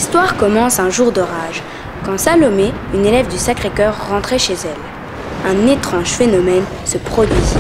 histoire commence un jour d'orage, quand Salomé, une élève du Sacré-Cœur, rentrait chez elle. Un étrange phénomène se produisit.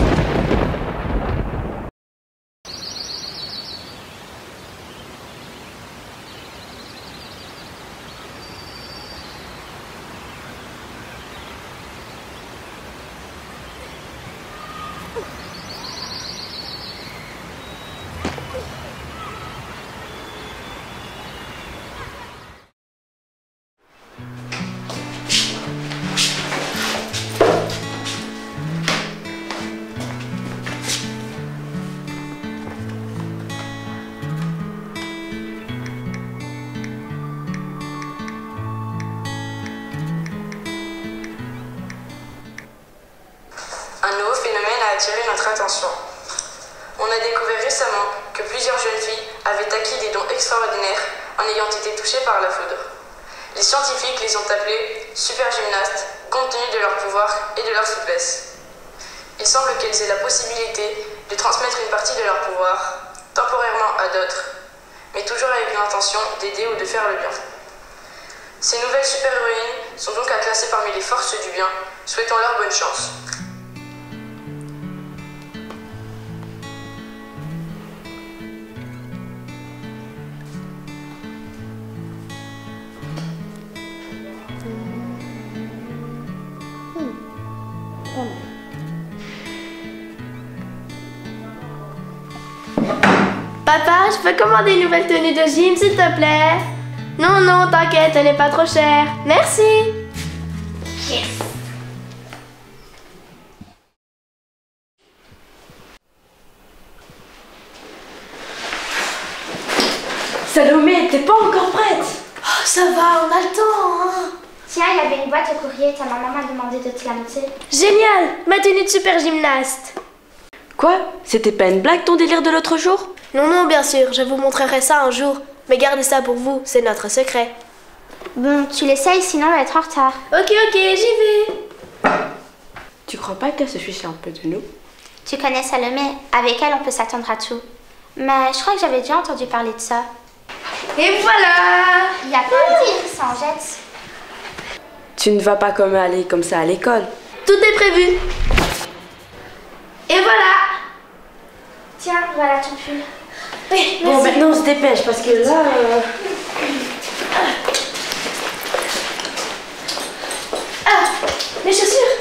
Un nouveau phénomène a attiré notre attention. On a découvert récemment que plusieurs jeunes filles avaient acquis des dons extraordinaires en ayant été touchées par la foudre. Les scientifiques les ont appelées super gymnastes, compte tenu de leur pouvoir et de leur souplesse. Il semble qu'elles aient la possibilité de transmettre une partie de leur pouvoir, temporairement à d'autres, mais toujours avec l'intention d'aider ou de faire le bien. Ces nouvelles super-héroïnes sont donc à classer parmi les forces du bien. Souhaitons-leur bonne chance. Papa, je peux commander une nouvelle tenue de gym, s'il te plaît? Non, non, t'inquiète, elle n'est pas trop chère. Merci. Yes. Salomé, t'es pas encore prête? Oh, ça va, on a le temps, hein. Tiens, il y avait une boîte au courrier, ta maman m'a demandé de te la montrer. Génial, ma tenue de super gymnaste. Quoi? C'était pas une blague ton délire de l'autre jour? Non, non, bien sûr, je vous montrerai ça un jour. Mais gardez ça pour vous, c'est notre secret. Bon, tu l'essayes, sinon on va être en retard. Ok, j'y vais. Tu crois pas qu'elle se fiche un peu de nous? Tu connais Salomé, avec elle on peut s'attendre à tout. Mais je crois que j'avais déjà entendu parler de ça. Et voilà. Il y a plein de livres, ça en jette. Tu ne vas pas aller comme ça à l'école. Tout est prévu. Et voilà. Tiens, voilà ton pull. Oui, merci. Bon, maintenant on se dépêche parce que là... Ah, mes chaussures.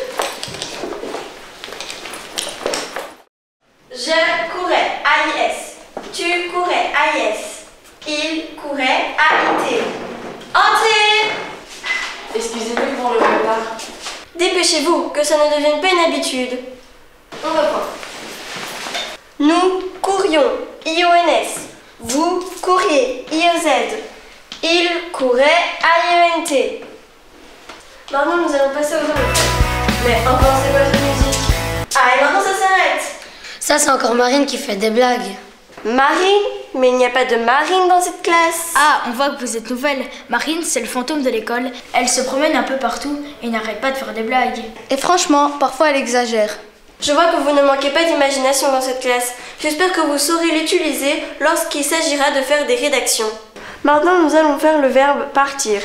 Je courais AIS. Tu courais AIS. Il courait AIT. Entrez. Excusez-moi pour le retard. Dépêchez-vous, que ça ne devienne pas une habitude. On reprend. Nous courions, IONS. Vous couriez, IOZ. Il courait, AIENT. Maintenant, nous allons passer aux autres. Mais encore, c'est pas de musique. Ah, et maintenant, ça s'arrête. Ça, c'est encore Marine qui fait des blagues. Marine? Mais il n'y a pas de Marine dans cette classe. Ah, on voit que vous êtes nouvelle. Marine, c'est le fantôme de l'école. Elle se promène un peu partout et n'arrête pas de faire des blagues. Et franchement, parfois elle exagère. Je vois que vous ne manquez pas d'imagination dans cette classe. J'espère que vous saurez l'utiliser lorsqu'il s'agira de faire des rédactions. Maintenant, nous allons faire le verbe partir.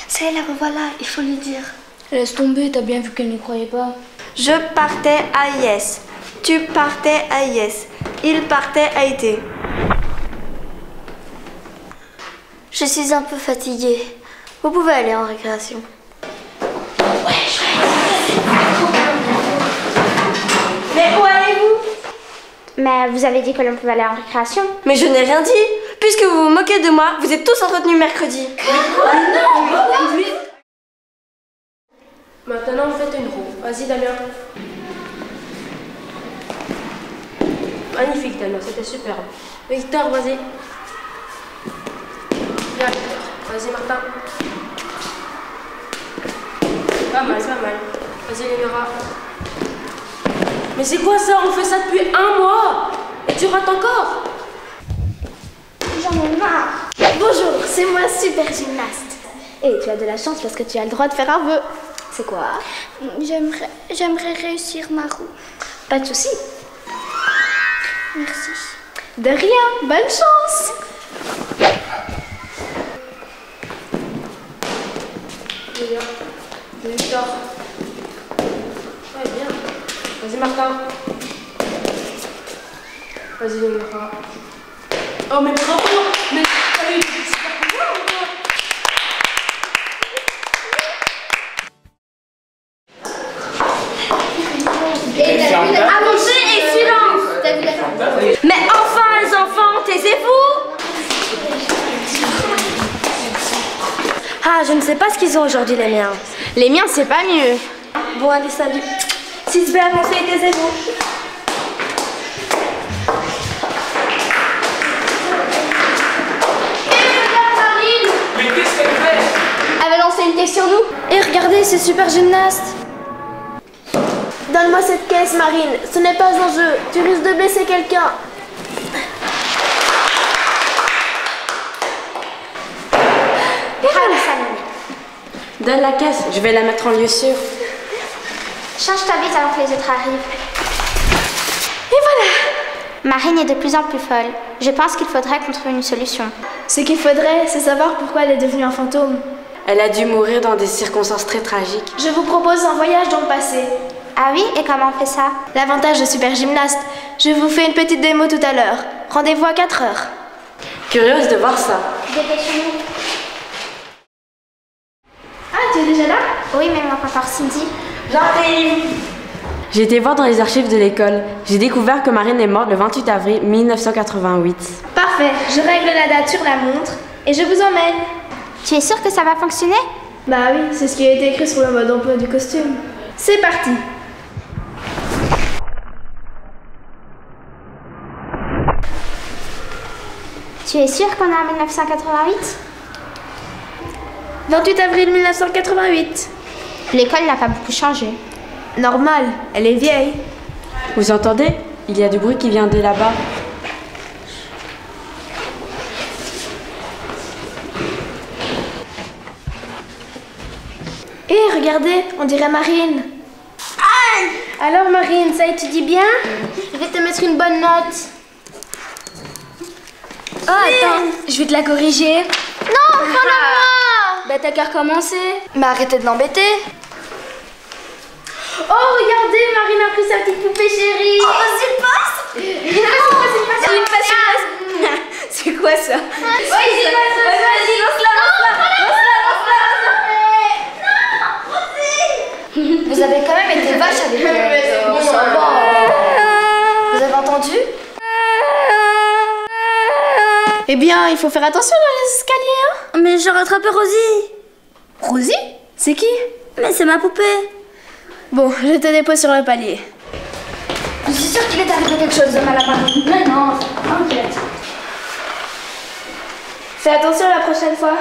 Ça y est, la revoilà, il faut lui dire. Laisse tomber, t'as bien vu qu'elle ne croyait pas. Je partais AIS. Tu partais AIS. Il partait AIT. Je suis un peu fatiguée. Vous pouvez aller en récréation. Mais où allez-vous? Mais vous avez dit que l'on pouvait aller en récréation. Mais je n'ai rien dit. Puisque vous vous moquez de moi, vous êtes tous entretenus mercredi. Maintenant, vous faites une roue. Vas-y, Damien. Magnifique, Damien, c'était superbe. Victor, vas-y. Viens, Victor. Vas-y, Martin. Pas mal, pas mal. Vas-y, Lénora. Mais c'est quoi ça? On fait ça depuis 1 mois. Et tu rates encore? J'en ai marre. Bonjour, c'est moi, super gymnaste. Et tu as de la chance parce que tu as le droit de faire un vœu. C'est quoi? J'aimerais réussir ma roue. Pas de souci. Merci. De rien, bonne chance. Victor. Ouais, bien. Vas-y, Martin. Vas-y, Léora. Oh, mais bravo! Mais t'as eu des super pouvoirs ou quoi? Avancez et silence! Mais enfin, les enfants, taisez-vous! Ah, je ne sais pas ce qu'ils ont aujourd'hui, les miens. Les miens, c'est pas mieux. Bon, allez, salut. 6B, avancez et taisez-vous. Mais qu'est-ce qu'elle fait? Elle va lancer une question, nous? Et regardez, c'est super gymnaste. Donne-moi cette caisse, Marine. Ce n'est pas un jeu. Tu risques de blesser quelqu'un. Donne la caisse, je vais la mettre en lieu sûr. Change-toi vite avant que les autres arrivent. Et voilà! Marine est de plus en plus folle. Je pense qu'il faudrait qu'on trouve une solution. Ce qu'il faudrait, c'est savoir pourquoi elle est devenue un fantôme. Elle a dû mourir dans des circonstances très tragiques. Je vous propose un voyage dans le passé. Ah oui, et comment on fait ça? L'avantage de super gymnaste. Je vous fais une petite démo tout à l'heure. Rendez-vous à 4 heures. Curieuse de voir ça. Dépêchons-nous. Ah, tu es déjà là? Oui, mais moi pas encore Cindy. J'arrive. J'ai été voir dans les archives de l'école. J'ai découvert que Marine est morte le 28 avril 1988. Parfait, je règle la date sur la montre et je vous emmène. Tu es sûre que ça va fonctionner? Bah oui, c'est ce qui a été écrit sur le mode d'emploi du costume. C'est parti. Tu es sûre qu'on est en 1988? 28 avril 1988. L'école n'a pas beaucoup changé. Normal, elle est vieille. Vous entendez? Il y a du bruit qui vient de là-bas. Hé, regardez, on dirait Marine. Alors Marine, ça étudie bien? Je vais te mettre une bonne note. Oh, attends, je vais te la corriger. Non, prends-la-moi. Bah, t'as qu'à recommencer. Mais arrêtez de l'embêter. Oh, regardez, Marine a pris sa petite poupée chérie. Oh, vas-y, passe. C'est quoi ça? Vas-y, lance-la. Vous avez quand même été vache avec elle. Bon, Ça va. Vous avez entendu? Eh bien, il faut faire attention dans les escaliers, hein. Mais j'ai rattrapé Rosie. Rosie? C'est qui? Mais c'est ma poupée. Bon, je te dépose sur le palier. Je suis sûre qu'il est arrivé quelque chose de mal à Paris. Mais non, t'inquiète. Fais attention la prochaine fois.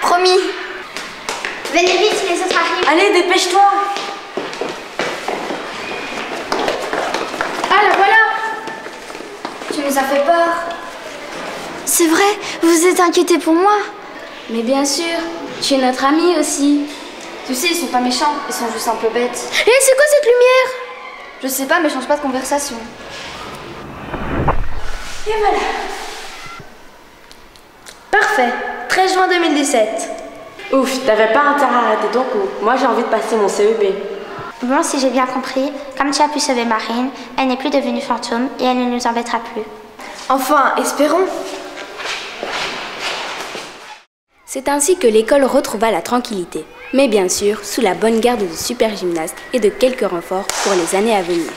Promis. Venez vite, les autres arrivent. Allez, dépêche-toi! Ah, la voilà. Tu nous as fait peur. C'est vrai, vous vous êtes inquiété pour moi. Mais bien sûr, tu es notre amie aussi. Tu sais, ils sont pas méchants, ils sont juste un peu bêtes. Hé, c'est quoi cette lumière? Je sais pas, mais change pas de conversation. Et voilà. Parfait. 13 juin 2017. Ouf, t'avais pas intérêt à arrêter ton coup. Moi, j'ai envie de passer mon CEB. Bon, si j'ai bien compris, comme tu as pu sauver Marine, elle n'est plus devenue fantôme et elle ne nous embêtera plus. Enfin, espérons. C'est ainsi que l'école retrouva la tranquillité. Mais bien sûr, sous la bonne garde du super gymnaste et de quelques renforts pour les années à venir.